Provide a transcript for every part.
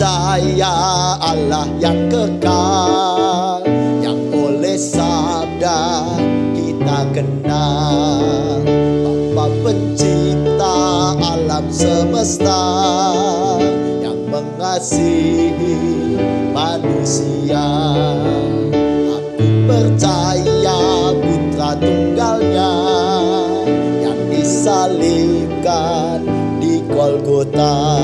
percaya Allah yang kekal, yang oleh sabda kita kenal. Bapa pencipta alam semesta, yang mengasihi manusia. Aku percaya putra tunggalnya yang disalibkan di Golgota,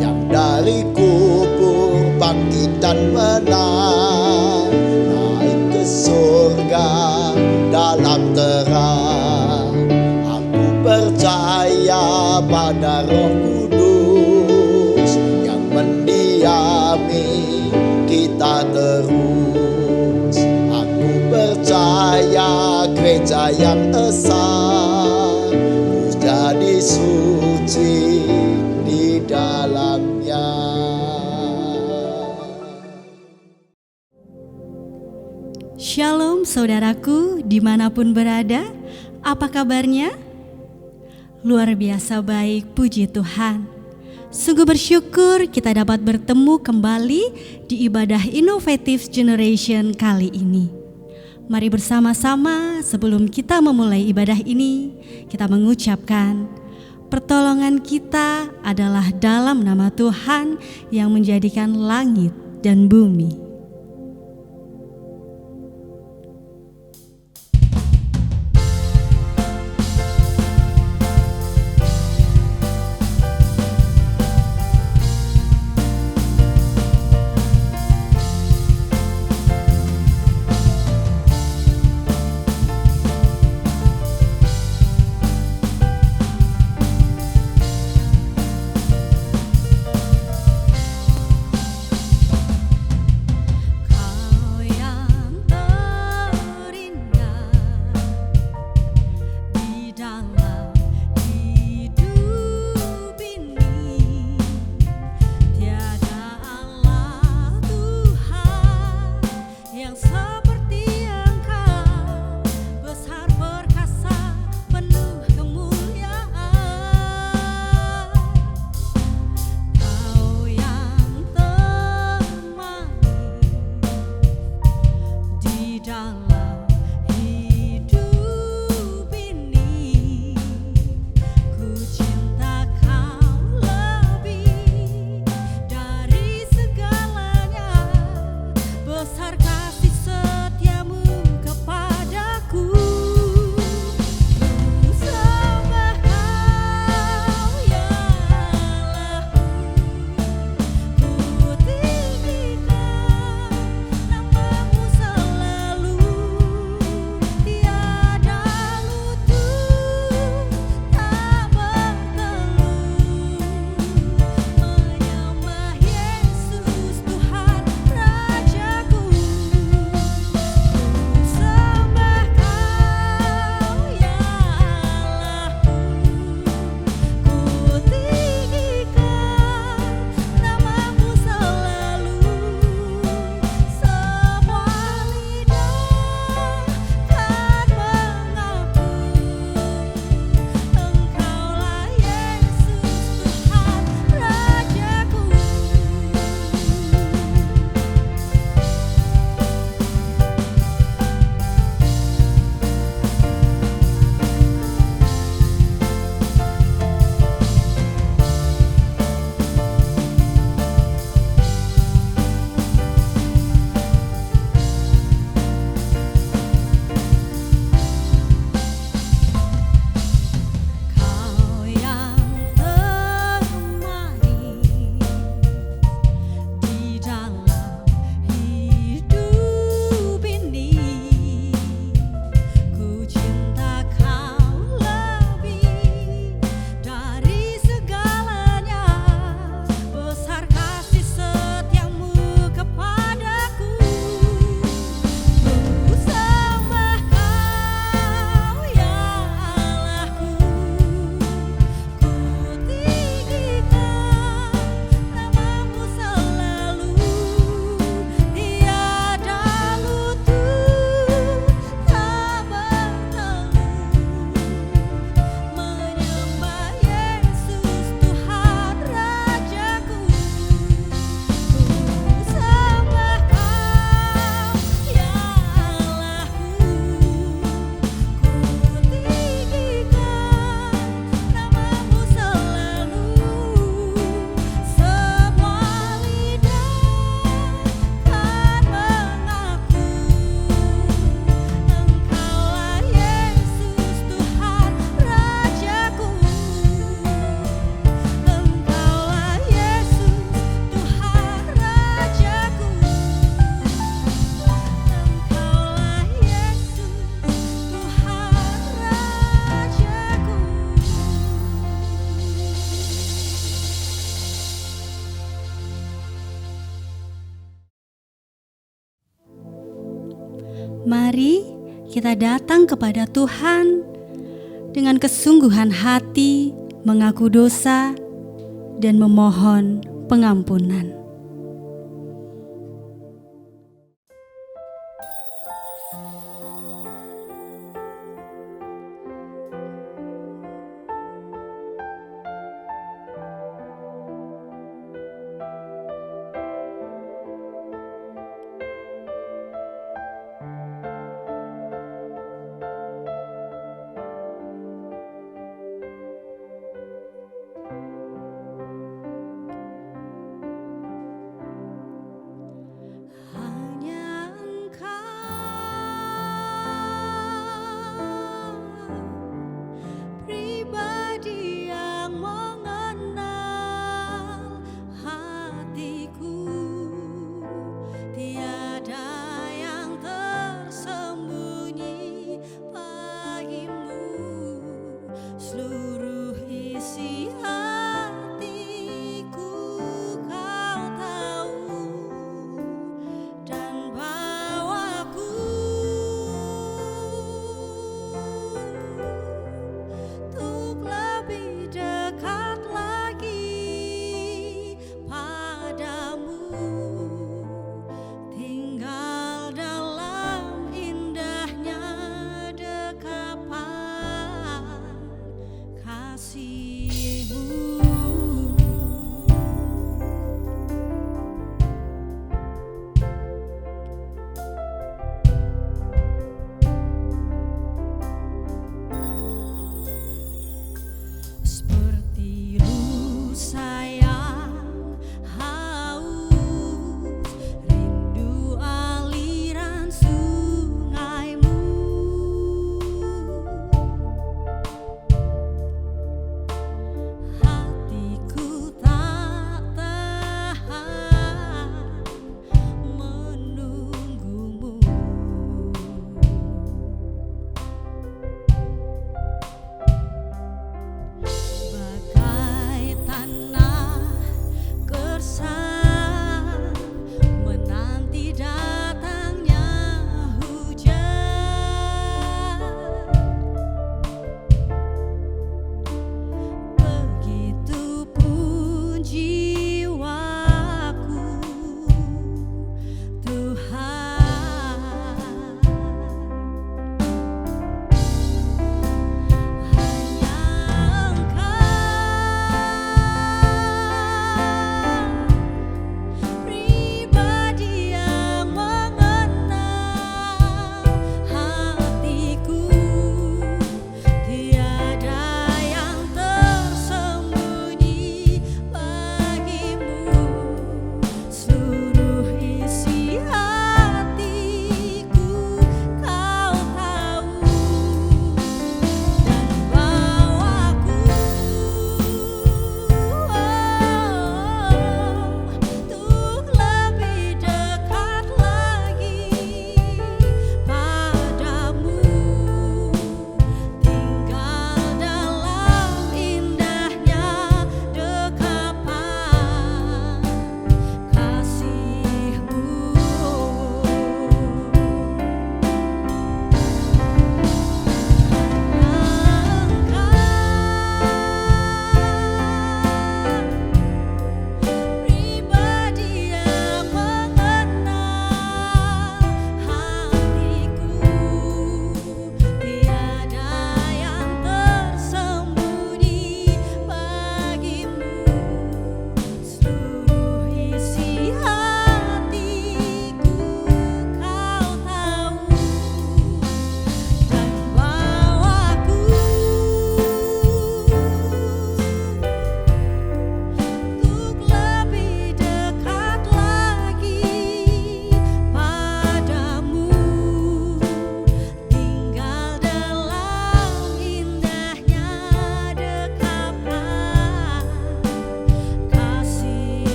yang dari kubur bangkit dan menang, naik ke surga dalam terang. Aku percaya pada Roh Kudus yang mendiami kita terus. Aku percaya gereja yang esa, ku jadi suci di dalamnya. Shalom saudaraku dimanapun berada, apa kabarnya? Luar biasa baik, puji Tuhan. Sungguh bersyukur kita dapat bertemu kembali di ibadah Innovative Generation kali ini. Mari bersama-sama sebelum kita memulai ibadah ini, kita mengucapkan pertolongan kita adalah dalam nama Tuhan yang menjadikan langit dan bumi. Mari kita datang kepada Tuhan dengan kesungguhan hati, mengaku dosa, dan memohon pengampunan.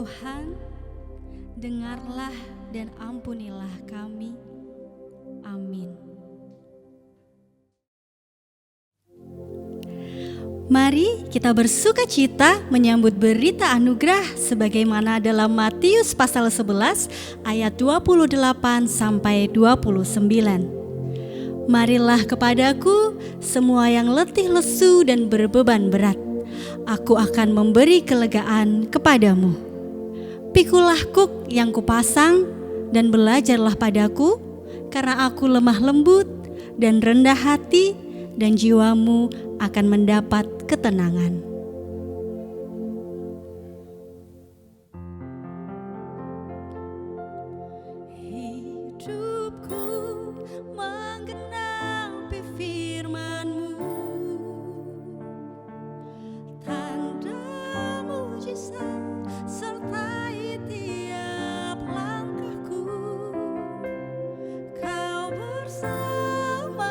Tuhan, dengarlah dan ampunilah kami. Amin. Mari kita bersuka cita menyambut berita anugerah sebagaimana dalam Matius pasal 11 ayat 28 sampai 29. Marilah kepadaku semua yang letih lesu dan berbeban berat, aku akan memberi kelegaan kepadamu. Pikulah kuk yang kupasang dan belajarlah padaku, karena aku lemah lembut dan rendah hati, dan jiwamu akan mendapat ketenangan. Hidupku menggenapi firman-Mu, tanda mujizat sertai tiap langkahku. Kau bersamaku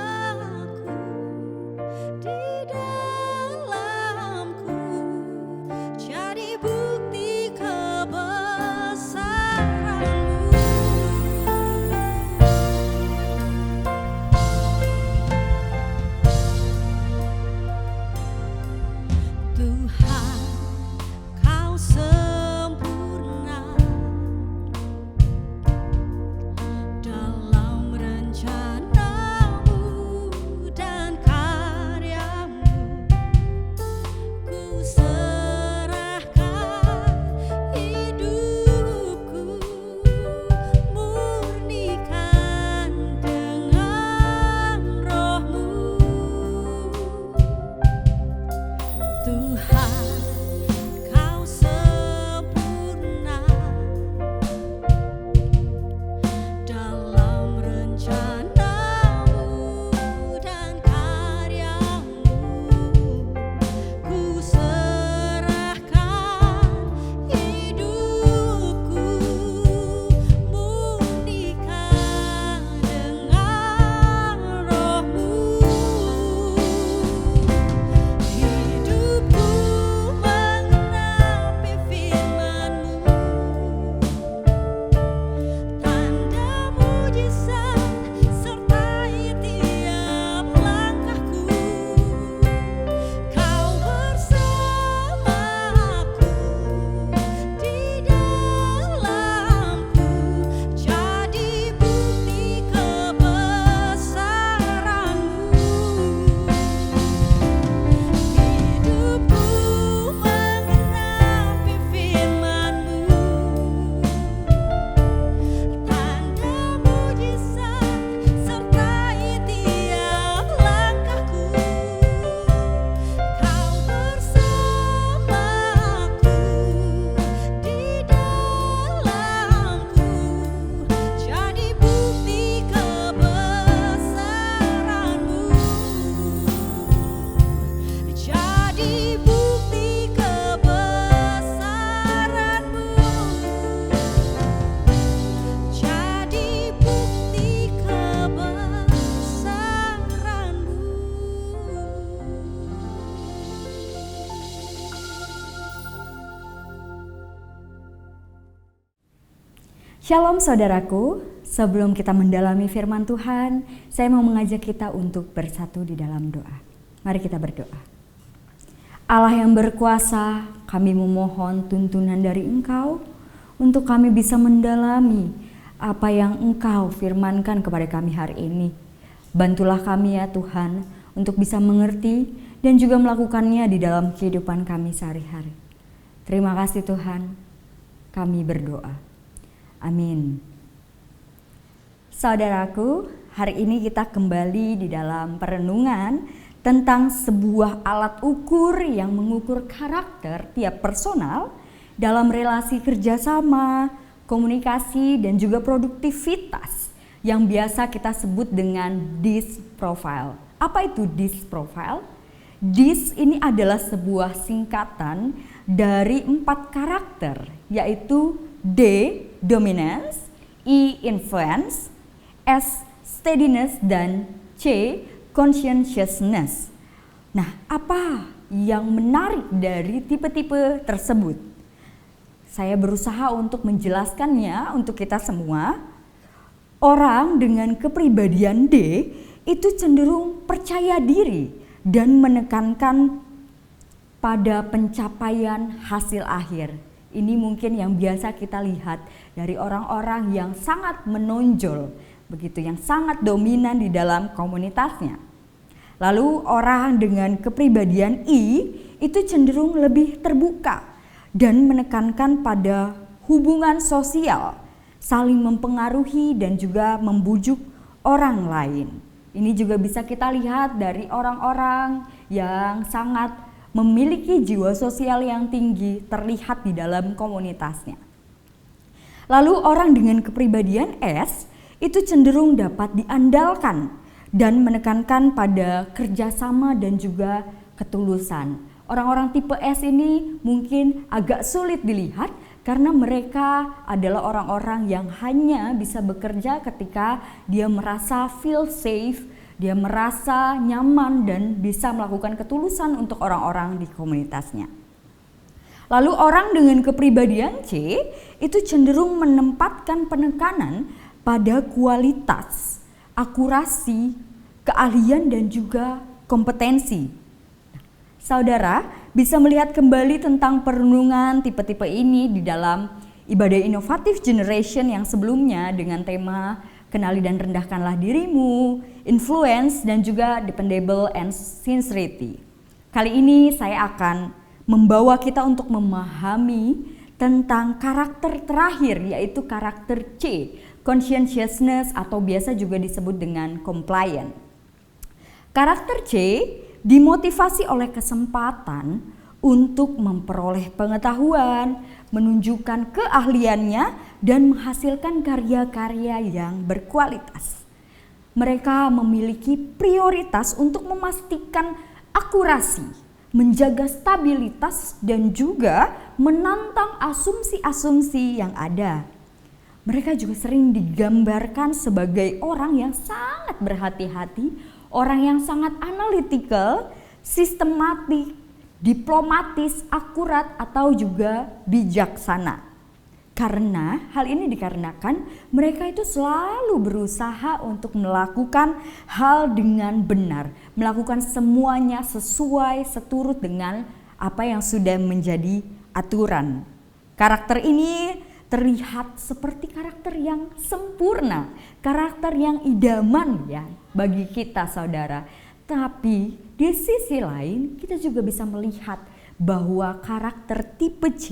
di dalamku, jadi bukti kebesaran-Mu. Tuhan, Kau sempurna dalam rencana-Mu dan karya-Mu. Ku serahkan hidupku, murnikan dengan Roh-Mu. Tuhan, Kau sempurna dalam rencana-Mu dan karya-Mu. Ku serahkan hidupku, murnikan dengan Roh-Mu. Hidupku menggenapi firman-Mu, tanda mujizat sertai tiap langkahku. Kau bersamaku di dalamku, jadi bukti kebesaran-Mu. Hidupku menggenapi firman-Mu, tanda mujizat sertai tiap langkahku. Kau bersamaku di dalamku, jadi bukti kebesaran-Mu. Jadi bukti kebesaran-Mu. Jadi bukti kebesaran-Mu. Shalom saudaraku, sebelum kita mendalami firman Tuhan, saya mau mengajak kita untuk bersatu di dalam doa. Mari kita berdoa. Allah yang berkuasa, kami memohon tuntunan dari Engkau untuk kami bisa mendalami apa yang Engkau firmankan kepada kami hari ini. Bantulah kami ya Tuhan untuk bisa mengerti dan juga melakukannya di dalam kehidupan kami sehari-hari. Terima kasih Tuhan, kami berdoa. Amin. Saudaraku, hari ini kita kembali di dalam perenungan tentang sebuah alat ukur yang mengukur karakter tiap personal dalam relasi kerjasama, komunikasi, dan juga produktivitas yang biasa kita sebut dengan DISC profile. Apa itu DISC profile? DISC ini adalah sebuah singkatan dari 4 karakter, yaitu D, dominance, E, influence, S, steadiness, dan C, conscientiousness. Nah, apa yang menarik dari tipe-tipe tersebut? saya berusaha untuk menjelaskannya untuk kita semua. Orang dengan kepribadian D itu cenderung percaya diri dan menekankan pada pencapaian hasil akhir. Ini mungkin yang biasa kita lihat dari orang-orang yang sangat menonjol, begitu, yang sangat dominan di dalam komunitasnya. Lalu orang dengan kepribadian I itu cenderung lebih terbuka dan menekankan pada hubungan sosial, saling mempengaruhi dan juga membujuk orang lain. Ini juga bisa kita lihat dari orang-orang yang sangat memiliki jiwa sosial yang tinggi terlihat di dalam komunitasnya. Lalu orang dengan kepribadian S itu cenderung dapat diandalkan dan menekankan pada kerjasama dan juga ketulusan. Orang-orang tipe S ini mungkin agak sulit dilihat karena mereka adalah orang-orang yang hanya bisa bekerja ketika dia merasa feel safe, dia merasa nyaman dan bisa melakukan ketulusan untuk orang-orang di komunitasnya. Lalu orang dengan kepribadian C itu cenderung menempatkan penekanan pada kualitas, akurasi, keahlian dan juga kompetensi. Saudara bisa melihat kembali tentang perenungan tipe-tipe ini di dalam ibadah inovatif generation yang sebelumnya dengan tema kenali dan rendahkanlah dirimu, influence dan juga dependable and sincerity. Kali ini saya akan membawa kita untuk memahami tentang karakter terakhir, yaitu karakter C, conscientiousness atau biasa juga disebut dengan compliant. Karakter C dimotivasi oleh kesempatan untuk memperoleh pengetahuan, menunjukkan keahliannya, dan menghasilkan karya-karya yang berkualitas. Mereka memiliki prioritas untuk memastikan akurasi, menjaga stabilitas, dan juga menantang asumsi-asumsi yang ada. Mereka juga sering digambarkan sebagai orang yang sangat berhati-hati, orang yang sangat analytical, sistematik, diplomatis, akurat, atau juga bijaksana. Karena hal ini dikarenakan mereka itu selalu berusaha untuk melakukan hal dengan benar, melakukan semuanya sesuai seturut dengan apa yang sudah menjadi aturan. Karakter ini terlihat seperti karakter yang sempurna, karakter yang idaman ya bagi kita saudara. Tapi di sisi lain kita juga bisa melihat bahwa karakter tipe C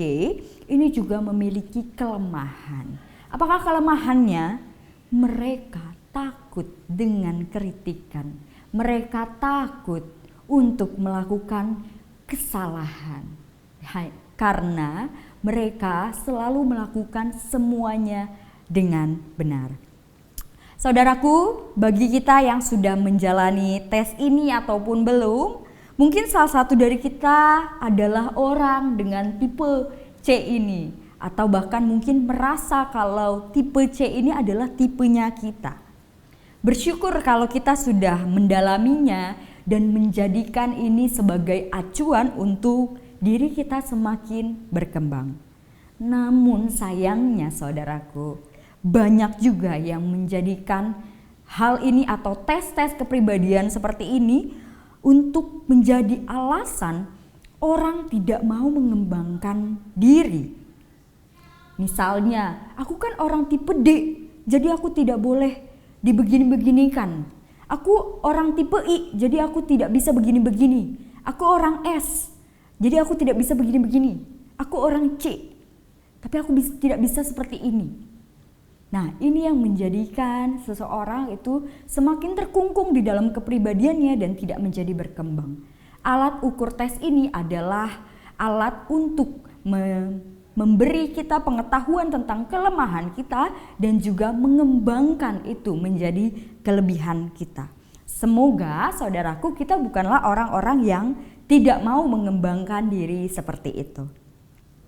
ini juga memiliki kelemahan. Apakah kelemahannya? Mereka takut dengan kritikan. Mereka takut untuk melakukan kesalahan. Karena mereka selalu melakukan semuanya dengan benar. Saudaraku, bagi kita yang sudah menjalani tes ini ataupun belum, mungkin salah satu dari kita adalah orang dengan tipe C ini. Atau bahkan mungkin merasa kalau tipe C ini adalah tipenya kita. Bersyukur kalau kita sudah mendalaminya dan menjadikan ini sebagai acuan untuk diri kita semakin berkembang. Namun sayangnya saudaraku, banyak juga yang menjadikan hal ini atau tes-tes kepribadian seperti ini untuk menjadi alasan orang tidak mau mengembangkan diri. Misalnya, aku kan orang tipe D, jadi aku tidak boleh dibegini-beginikan. Aku orang tipe I, jadi aku tidak bisa begini-begini. Aku orang S, jadi aku tidak bisa begini-begini. Aku orang C, tapi aku tidak bisa seperti ini. Nah, ini yang menjadikan seseorang itu semakin terkungkung di dalam kepribadiannya dan tidak menjadi berkembang. Alat ukur tes ini adalah alat untuk memberi kita pengetahuan tentang kelemahan kita dan juga mengembangkan itu menjadi kelebihan kita. Semoga saudaraku kita bukanlah orang-orang yang tidak mau mengembangkan diri seperti itu.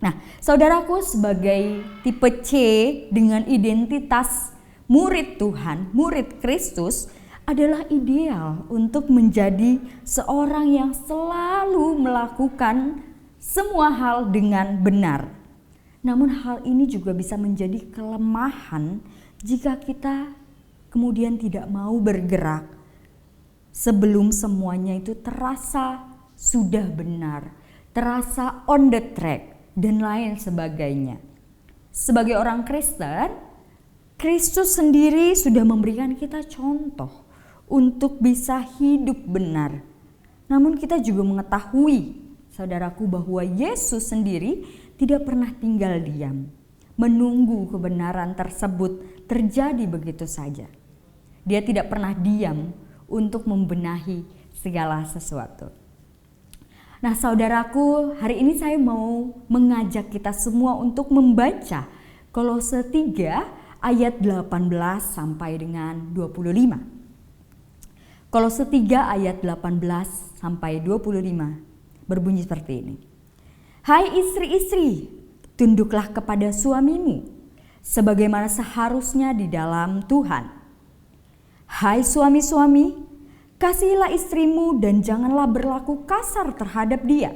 Nah, saudaraku sebagai tipe C dengan identitas murid Tuhan, murid Kristus adalah ideal untuk menjadi seorang yang selalu melakukan semua hal dengan benar. Namun hal ini juga bisa menjadi kelemahan jika kita kemudian tidak mau bergerak sebelum semuanya itu terasa sudah benar, terasa on the track, dan lain sebagainya. Sebagai orang Kristen, Kristus sendiri sudah memberikan kita contoh untuk bisa hidup benar. Namun kita juga mengetahui, saudaraku, bahwa Yesus sendiri tidak pernah tinggal diam, menunggu kebenaran tersebut terjadi begitu saja. Dia tidak pernah diam untuk membenahi segala sesuatu. Nah, saudaraku, hari ini saya mau mengajak kita semua untuk membaca Kolose 3 ayat 18 sampai dengan 25. Kolose 3 ayat 18 sampai 25 berbunyi seperti ini. Hai istri-istri, tunduklah kepada suamimu sebagaimana seharusnya di dalam Tuhan. Hai suami-suami, kasihilah istrimu dan janganlah berlaku kasar terhadap dia.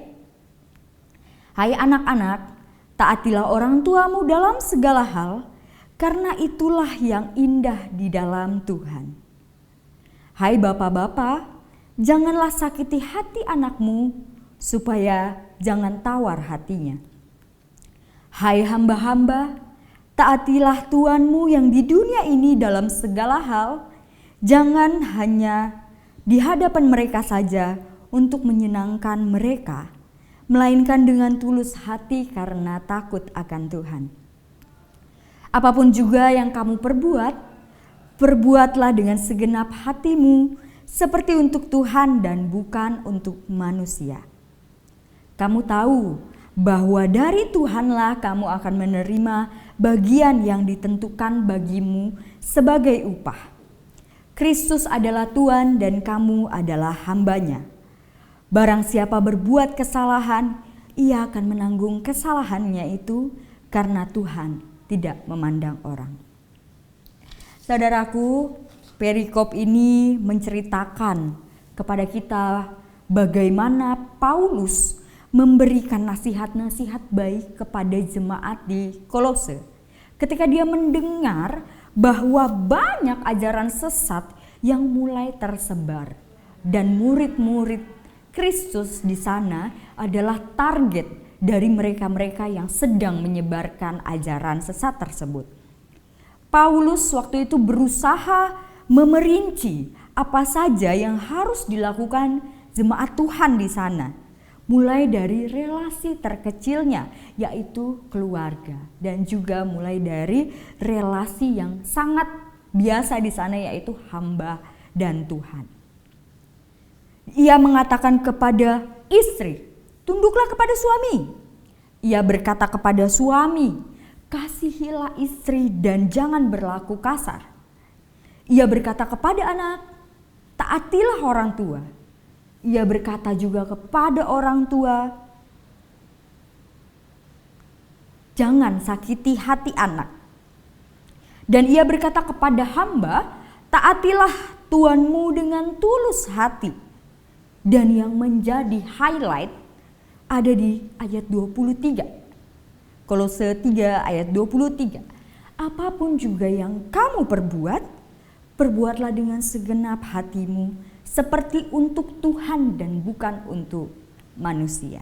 Hai anak-anak, taatilah orang tuamu dalam segala hal, karena itulah yang indah di dalam Tuhan. Hai bapak-bapak, janganlah sakiti hati anakmu, supaya jangan tawar hatinya. Hai hamba-hamba, taatilah Tuanmu yang di dunia ini dalam segala hal, jangan hanya di hadapan mereka saja untuk menyenangkan mereka, melainkan dengan tulus hati karena takut akan Tuhan. Apapun juga yang kamu perbuat, perbuatlah dengan segenap hatimu seperti untuk Tuhan dan bukan untuk manusia. Kamu tahu bahwa dari Tuhanlah kamu akan menerima bagian yang ditentukan bagimu sebagai upah. Kristus adalah Tuhan dan kamu adalah hambanya. Barang siapa berbuat kesalahan, ia akan menanggung kesalahannya itu karena Tuhan tidak memandang orang. Saudaraku, perikop ini menceritakan kepada kita bagaimana Paulus memberikan nasihat-nasihat baik kepada jemaat di Kolose. Ketika dia mendengar bahwa banyak ajaran sesat yang mulai tersebar dan murid-murid Kristus di sana adalah target dari mereka-mereka yang sedang menyebarkan ajaran sesat tersebut. Paulus waktu itu berusaha memerinci apa saja yang harus dilakukan jemaat Tuhan di sana. Mulai dari relasi terkecilnya, yaitu keluarga, dan juga mulai dari relasi yang sangat biasa di sana, yaitu hamba dan Tuhan. Ia mengatakan kepada istri, tunduklah kepada suami. Ia berkata kepada suami, kasihilah istri dan jangan berlaku kasar. Ia berkata kepada anak, taatilah orang tua. Ia berkata juga kepada orang tua, jangan sakiti hati anak. Dan ia berkata kepada hamba, taatilah Tuanmu dengan tulus hati. Dan yang menjadi highlight ada di ayat 23. Kolose 3 ayat 23. Apapun juga yang kamu perbuat, perbuatlah dengan segenap hatimu, seperti untuk Tuhan dan bukan untuk manusia.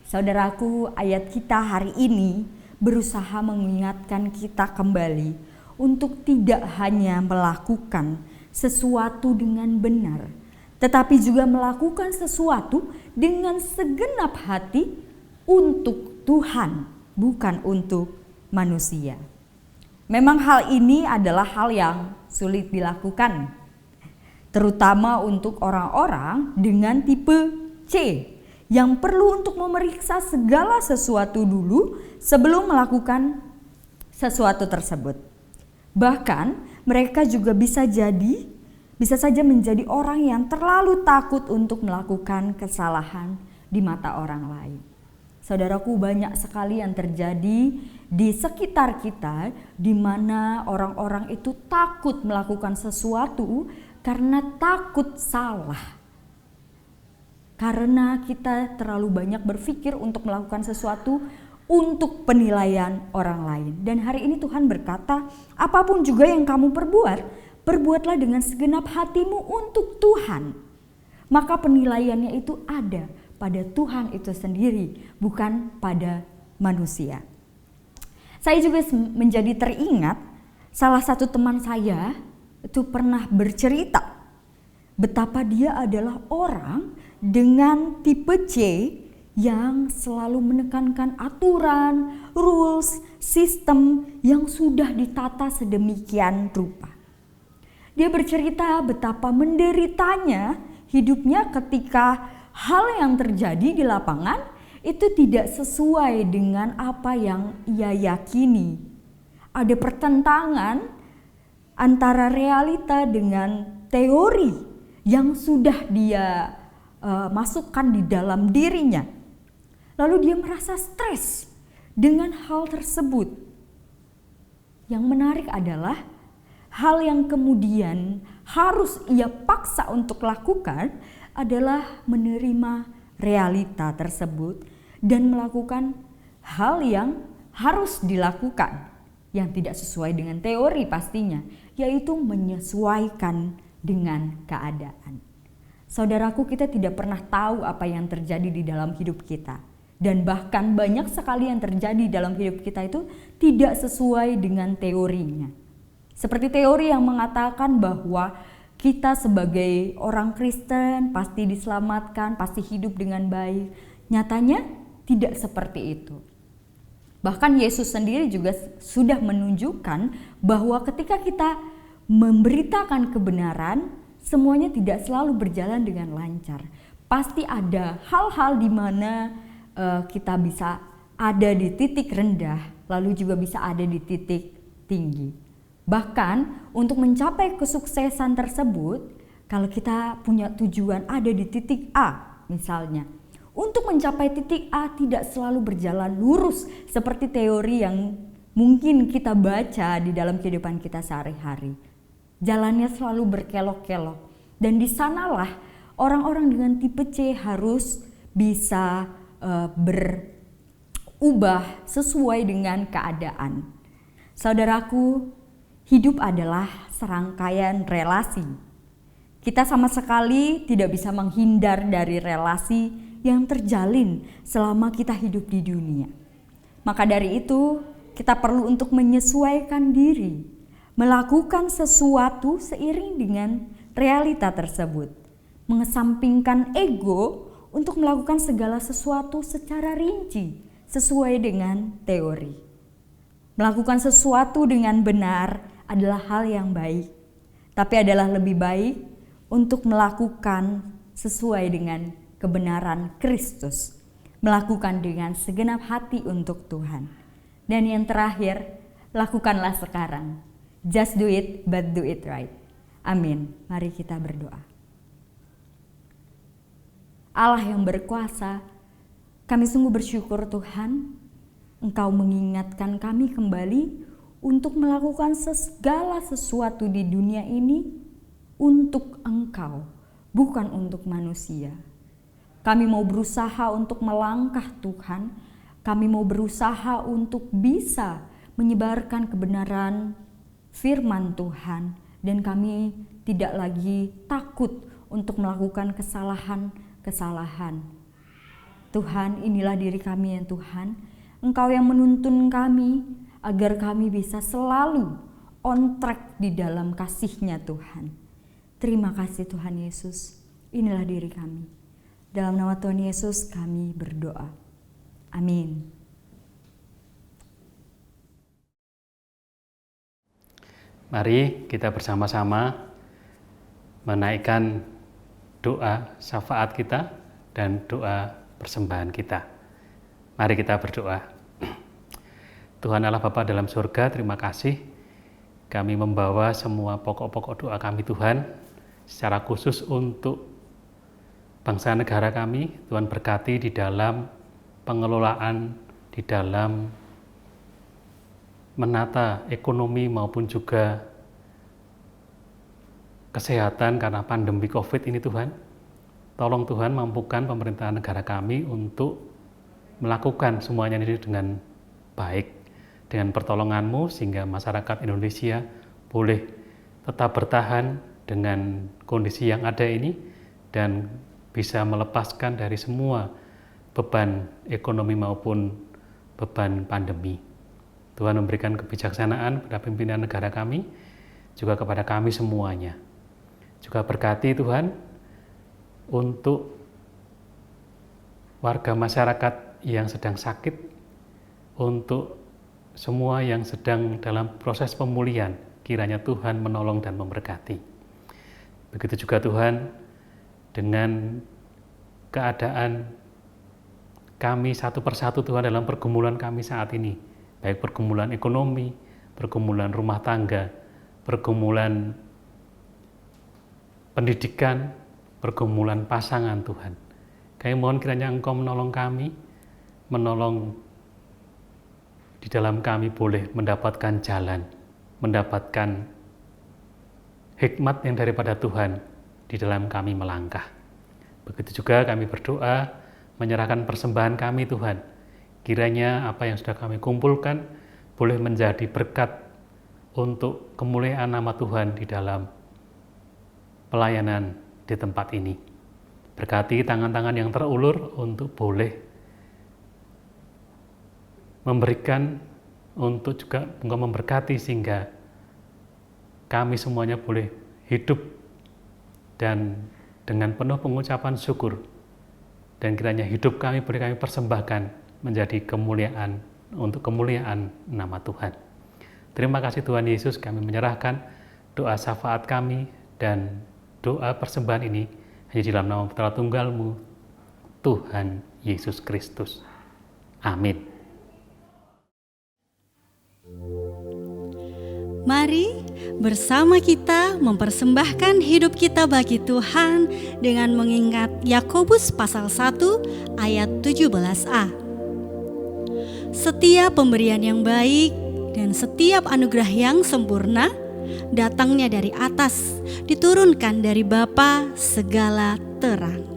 Saudaraku, ayat kita hari ini berusaha mengingatkan kita kembali untuk tidak hanya melakukan sesuatu dengan benar, tetapi juga melakukan sesuatu dengan segenap hati untuk Tuhan, bukan untuk manusia. Memang hal ini adalah hal yang sulit dilakukan, terutama untuk orang-orang dengan tipe C yang perlu untuk memeriksa segala sesuatu dulu sebelum melakukan sesuatu tersebut. Bahkan mereka juga bisa saja menjadi orang yang terlalu takut untuk melakukan kesalahan di mata orang lain. Saudaraku, banyak sekali yang terjadi di sekitar kita di mana orang-orang itu takut melakukan sesuatu karena takut salah. Karena kita terlalu banyak berpikir untuk melakukan sesuatu untuk penilaian orang lain. Dan hari ini Tuhan berkata, apapun juga yang kamu perbuat, perbuatlah dengan segenap hatimu untuk Tuhan. Maka penilaiannya itu ada pada Tuhan itu sendiri, bukan pada manusia. Saya juga menjadi teringat salah satu teman saya itu pernah bercerita betapa dia adalah orang dengan tipe C yang selalu menekankan aturan, rules, sistem yang sudah ditata sedemikian rupa. Dia bercerita betapa menderitanya hidupnya ketika hal yang terjadi di lapangan itu tidak sesuai dengan apa yang ia yakini. Ada pertentangan antara realita dengan teori yang sudah dia masukkan di dalam dirinya. Lalu dia merasa stres dengan hal tersebut. Yang menarik adalah hal yang kemudian harus ia paksa untuk lakukan adalah menerima realita tersebut dan melakukan hal yang harus dilakukan yang tidak sesuai dengan teori pastinya, yaitu menyesuaikan dengan keadaan. Saudaraku, kita tidak pernah tahu apa yang terjadi di dalam hidup kita. Dan bahkan banyak sekali yang terjadi dalam hidup kita itu tidak sesuai dengan teorinya. Seperti teori yang mengatakan bahwa kita sebagai orang Kristen pasti diselamatkan, pasti hidup dengan baik. Nyatanya tidak seperti itu. Bahkan Yesus sendiri juga sudah menunjukkan bahwa ketika kita memberitakan kebenaran, semuanya tidak selalu berjalan dengan lancar. Pasti ada hal-hal di mana kita bisa ada di titik rendah, lalu juga bisa ada di titik tinggi. Bahkan untuk mencapai kesuksesan tersebut, kalau kita punya tujuan ada di titik A misalnya, untuk mencapai titik A tidak selalu berjalan lurus seperti teori yang mungkin kita baca di dalam kehidupan kita sehari-hari. Jalannya selalu berkelok-kelok, dan di sanalah orang-orang dengan tipe C harus bisa berubah sesuai dengan keadaan. Saudaraku, hidup adalah serangkaian relasi. Kita sama sekali tidak bisa menghindar dari relasi yang terjalin selama kita hidup di dunia. Maka dari itu, kita perlu untuk menyesuaikan diri, melakukan sesuatu seiring dengan realita tersebut, mengesampingkan ego untuk melakukan segala sesuatu secara rinci sesuai dengan teori. Melakukan sesuatu dengan benar adalah hal yang baik, tapi adalah lebih baik untuk melakukan sesuai dengan kebenaran Kristus, melakukan dengan segenap hati untuk Tuhan. Dan yang terakhir, lakukanlah sekarang. Just do it, but do it right. Amin. Mari kita berdoa. Allah yang berkuasa, kami sungguh bersyukur Tuhan, Engkau mengingatkan kami kembali untuk melakukan segala sesuatu di dunia ini untuk Engkau, bukan untuk manusia. Kami mau berusaha untuk melangkah Tuhan, kami mau berusaha untuk bisa menyebarkan kebenaran firman Tuhan, dan kami tidak lagi takut untuk melakukan kesalahan. Tuhan, inilah diri kami ya Tuhan. Engkau yang menuntun kami agar kami bisa selalu on track di dalam kasih-Nya Tuhan. Terima kasih Tuhan Yesus. Inilah diri kami. Dalam nama Tuhan Yesus kami berdoa. Amin. Mari kita bersama-sama menaikkan doa syafaat kita dan doa persembahan kita. Mari kita berdoa. Tuhan Allah Bapa dalam surga, terima kasih kami membawa semua pokok-pokok doa kami Tuhan, secara khusus untuk bangsa negara kami. Tuhan berkati di dalam pengelolaan, di dalam menata ekonomi maupun juga kesehatan karena pandemi COVID ini Tuhan. Tolong Tuhan mampukan pemerintahan negara kami untuk melakukan semuanya ini dengan baik dengan pertolongan-Mu, sehingga masyarakat Indonesia boleh tetap bertahan dengan kondisi yang ada ini dan bisa melepaskan dari semua beban ekonomi maupun beban pandemi. Tuhan memberikan kebijaksanaan pada pimpinan negara kami, juga kepada kami semuanya. Juga berkati Tuhan untuk warga masyarakat yang sedang sakit, untuk semua yang sedang dalam proses pemulihan, kiranya Tuhan menolong dan memberkati. Begitu juga Tuhan dengan keadaan kami satu persatu Tuhan dalam pergumulan kami saat ini, baik pergumulan ekonomi, pergumulan rumah tangga, pergumulan pendidikan, pergumulan pasangan Tuhan. Kami mohon kiranya Engkau menolong kami, menolong di dalam kami boleh mendapatkan jalan, mendapatkan hikmat yang daripada Tuhan di dalam kami melangkah. Begitu juga kami berdoa, menyerahkan persembahan kami Tuhan. Kiranya apa yang sudah kami kumpulkan boleh menjadi berkat untuk kemuliaan nama Tuhan di dalam pelayanan di tempat ini. Berkati tangan-tangan yang terulur untuk boleh memberikan, untuk juga Engkau memberkati sehingga kami semuanya boleh hidup dan dengan penuh pengucapan syukur, dan kiranya hidup kami boleh kami persembahkan menjadi kemuliaan, untuk kemuliaan nama Tuhan. Terima kasih Tuhan Yesus, kami menyerahkan doa syafaat kami dan doa persembahan ini hanya di dalam nama Putra Tunggal-Mu, Tuhan Yesus Kristus. Amin. Mari bersama kita mempersembahkan hidup kita bagi Tuhan dengan mengingat Yakobus pasal 1 ayat 17a. Setiap pemberian yang baik dan setiap anugerah yang sempurna datangnya dari atas, diturunkan dari Bapa segala terang.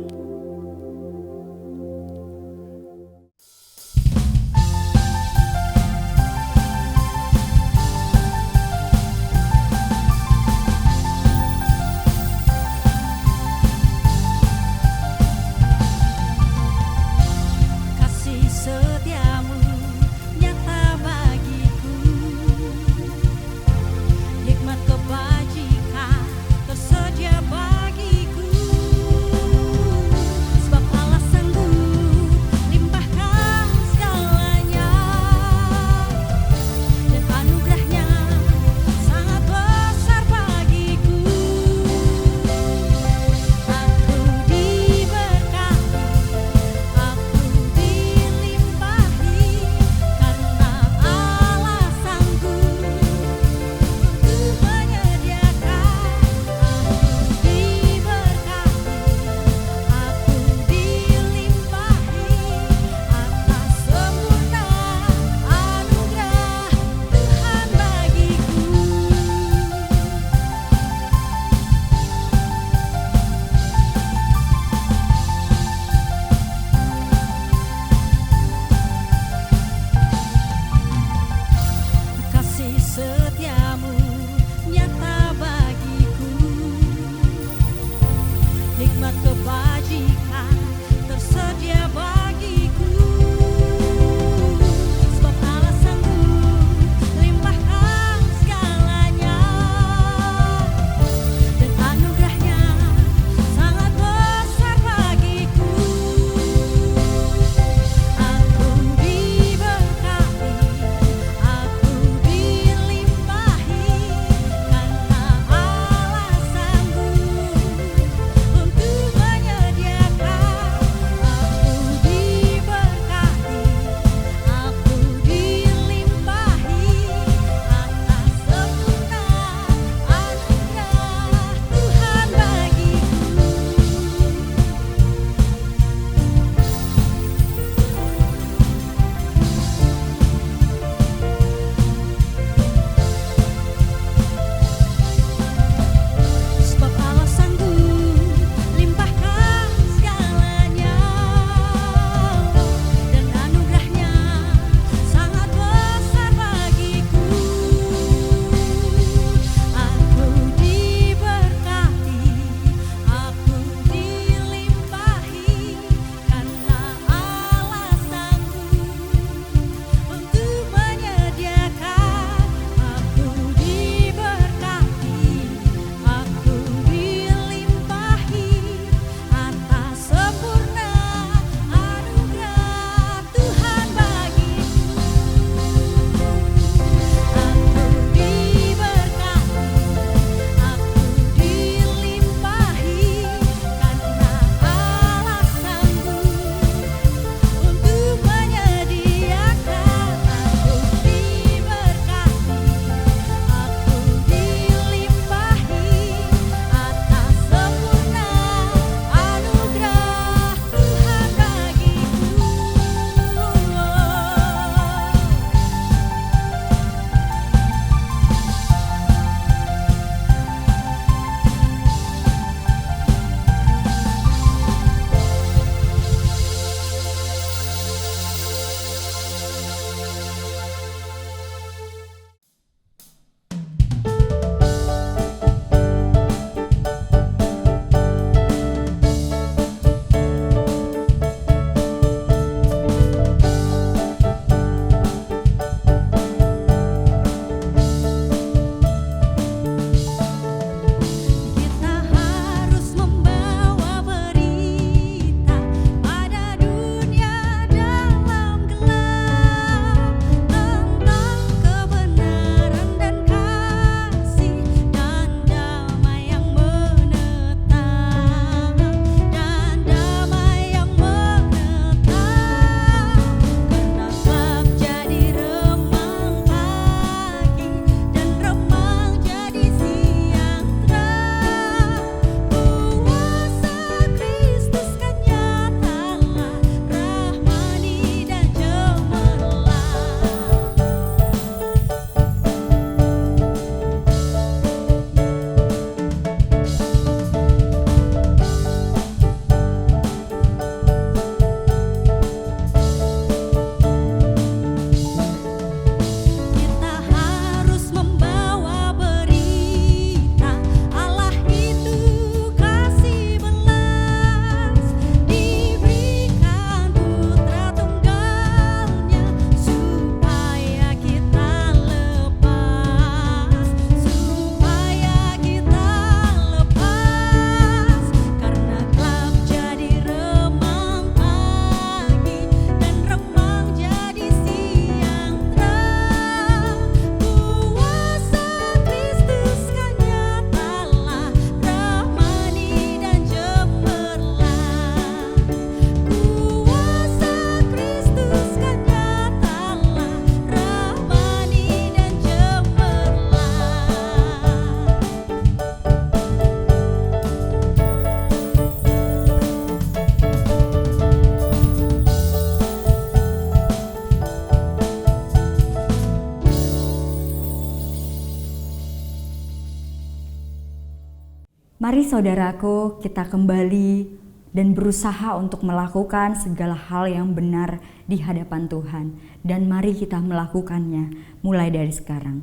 Mari saudaraku, kita kembali dan berusaha untuk melakukan segala hal yang benar di hadapan Tuhan. Dan mari kita melakukannya mulai dari sekarang.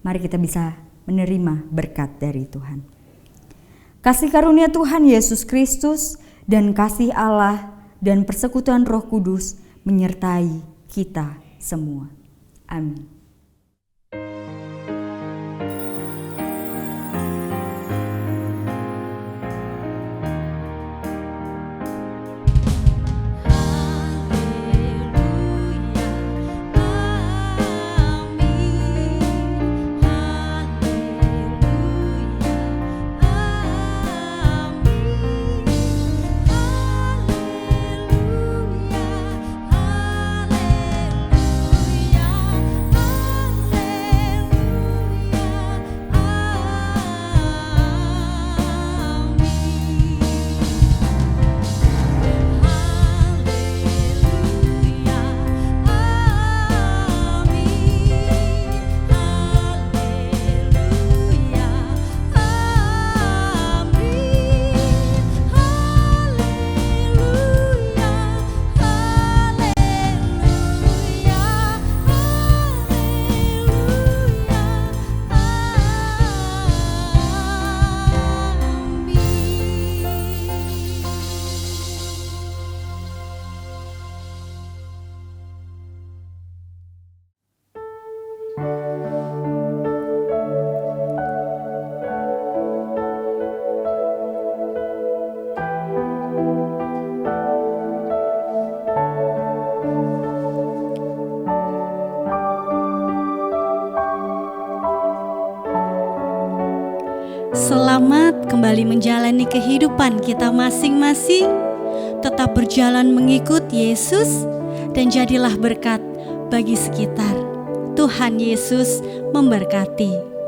Mari kita bisa menerima berkat dari Tuhan. Kasih karunia Tuhan Yesus Kristus dan kasih Allah dan persekutuan Roh Kudus menyertai kita semua. Amin. Selamat kembali menjalani kehidupan kita masing-masing. Tetap berjalan mengikut Yesus dan jadilah berkat bagi sekitar. Tuhan Yesus memberkati.